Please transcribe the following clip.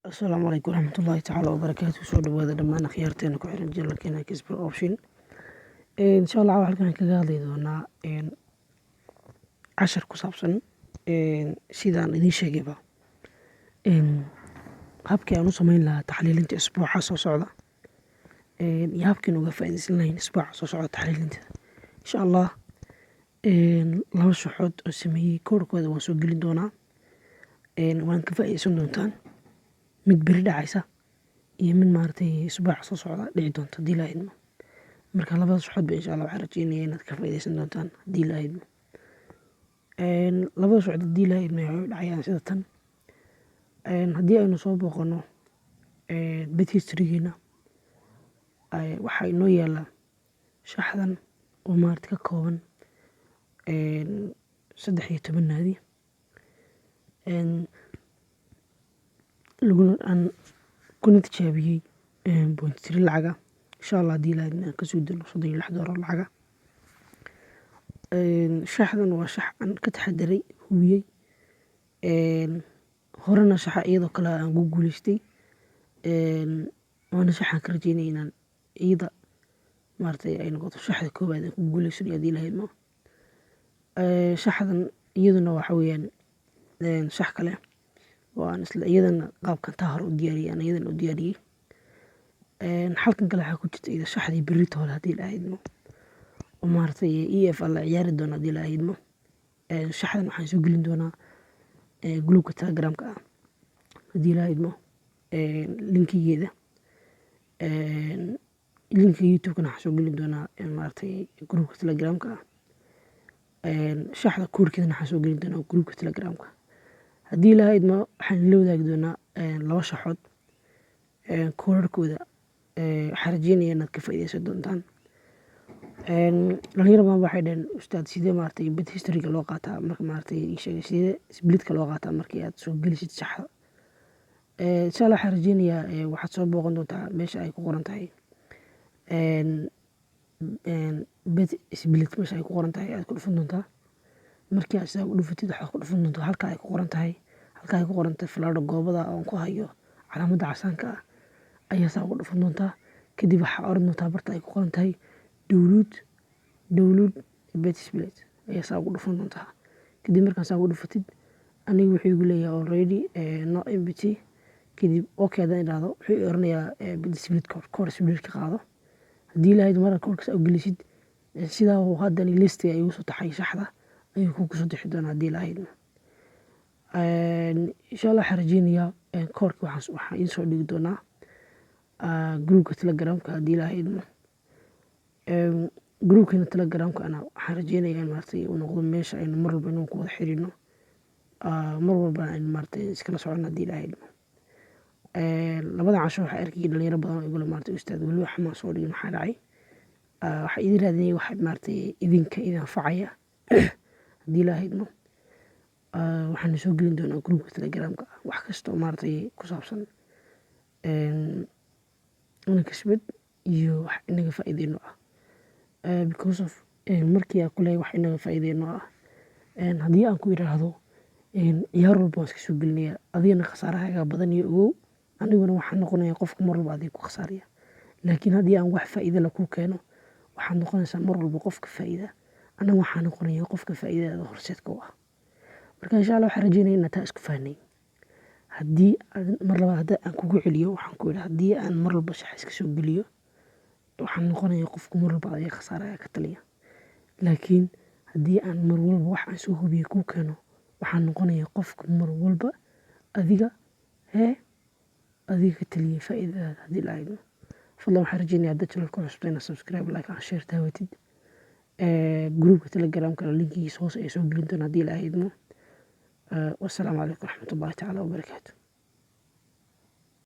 Asalaamu calaykum waraxmatullaahi tacaala wabarakaatu. Soo dhawaada dhammaan akhyaarteena ku xiran janalkeena Kisber Option. Insha Allah halkan kaga hadli doonaa cashar ku saabsan sidaan idiin sheegayba habkii aan u samayn lahaa taxliilinta isbuuca soo socda iyo habkiin uga faa'iidaysan lahayn isbuuca soo socda taxliilinta. Insha Allah laba suxood oo sameeyey koodhkooda waan soo gelin doonaa, waan ka faa'iidaysan doontaan mid beri dhacaysa iyo mid maaragtay isbuuca soo socda dhici doonta haddii la idmo. Marka labada suxood ba insha Allah waxaan rajeynayaa inaad ka faa'iidaysan doontaan haddii la idmo. Labada suxood haddii la idmo waxay dhacayaan sida tan. Haddii aynu soo booqano bed history-geena waxaa inoo yaala shaxdan oo maaragtay ka kooban 13 naadi aan kuna tijaabiyey point 3 lacaga. Insha Allah haddii la idmo aan kasoo dilo $36 lacaga. Shaxdan waa shax aan ka taxadaray hubiyey horena shaxa iyadoo kale aan ku guuleystay waana shaxaan ka rajeynaya inaan iyada maaragtay ay noqoto shaxda koowaad aan ku guuleysanayo haddii la idmo. Shaxdan iyaduna waxa weeyaan shax kale oo aan isla iyadana qaabkan taa hore u diyaariyey aan iyadana u diyaariyey. Halkan kale waxaa ku jirta iyada shaxdii berrito hore haddii la idmo oo maaragtay EFL la ciyaari doono haddii la idmo. Shaxdan waxaan soo gelin doonaa groupka Telegram-ka ah haddii la idmo. Linkigeeda linka YouTube-kana waxaan soo gelin doonaa maaragtay groupka Telegram-ka ah. Shaxda koodhkeedana waxaan soo gelin doonaa groupka Telegram-ka. Haddii la idmo waxaan la wadaagi doonaa laba shaxood koodhkooda. Waxaan rajeynayaa inaad ka faa'iidaysan doontaan. Dhalinyaro badan waxay dhaheen ustaad sidee maaragtay bed history-ga loo qaataa marka maaragtay ii sheegay sidee split-ka loo qaataa markii aad soo gelisid shaxda. Insha Allah waxaan rajeynayaa waxaad soo booqan doontaa meesha ay ku qoran tahay bed split meesha ay ku qoran tahay aad ku dhufan doontaa. Markii aad sidaa u dhufatid waxaad ku dhufan doontaa halka ay ku qoran tahay falaadho goobada aan ku hayo calaamadda casaanka ah ayaa saa ugu dhufan doontaa. Kadib waxaa oran doontaa barta ay ku qoran tahay download bed split ayaa saa ugu dhufan doontaa. Kadib markaan saa ugu dhufatid aniga wuxuu igu leeyahay already no empty. Kadib okay haddaan idhaahdo wuxuu i oranayaa bed split koodh split-ka qaado. Haddii la idmo marka koodhkaas aad gelisid sidaa uu haddana listiga igu soo taxay shaxda ayuu kugu soo bixi doonaa haddii la idmo. Insha Allah waxaan rajeynayaa koodhka waxaan idiin soo dhigi doonaa groupka Telegram-ka haddii la idmo. Groupkeena Telegram-ka ana waxaan rajeynayaa in maaragtay uu noqdo meesha aynu mar walba inuu ku wada xiriirno mar walba aynu maaragtay iskala socono haddii la idmo. Labada casho waxaa arkayay dhalinyaro badan oo igula maaragtay ustaad weli wax ma soo dhigin maxaa dhacay. Waxaa idin raadinayay wax maaragtay idinka idin anfacaya haddii la idmo. Waxaan soo gelin doonaa groupka Telegram-ka wax kasta oo maaragtay ku saabsan Kisbet iyo wax inaga faa'iideyno ah. Because of markii aan ku leeyahay wax inaga faa'iideyno ah haddii aan ku idhaahdo ciyaar walba waan iska soo gelinayaa adigana khasaarahaaga badan iyo ogow aniguna waxaan noqonayaa qofka mar walba adiga ku khasaaraya. Laakiin haddii aan wax faa'iido leh kuu keeno waxaad noqonaysaa mar walba qofka faa'iida anaga waxaan noqonayaa qofka faa'iidada horseedka u ah. Marka insha Allah waxaan rajeynayaa inaad taa isku fahnay. Haddii mar labaad haddii aan kugu celiyo waxaan ku idhaa haddii aan mar walba shax iska soo geliyo waxaan noqonayaa qofka mar walba adiga khasaaraya ka taliya. Laakiin haddii aan mar walba wax aan soo hubiyo kuu keeno waxaan noqonayaa qofka mar walba adiga ka taliya faa'iidadaada haddii la idmo. Fadlan waxaan rajeynayaa haddaad channel-ka cusub tahay inaad subscribe like and share taawatid. Groupka Telegram-ka linkigiisa hoos ayaa soo gelin doonaa haddii la idmo. Wassalaamu calaykum waraxmatullaahi tacaala wabarakaatu.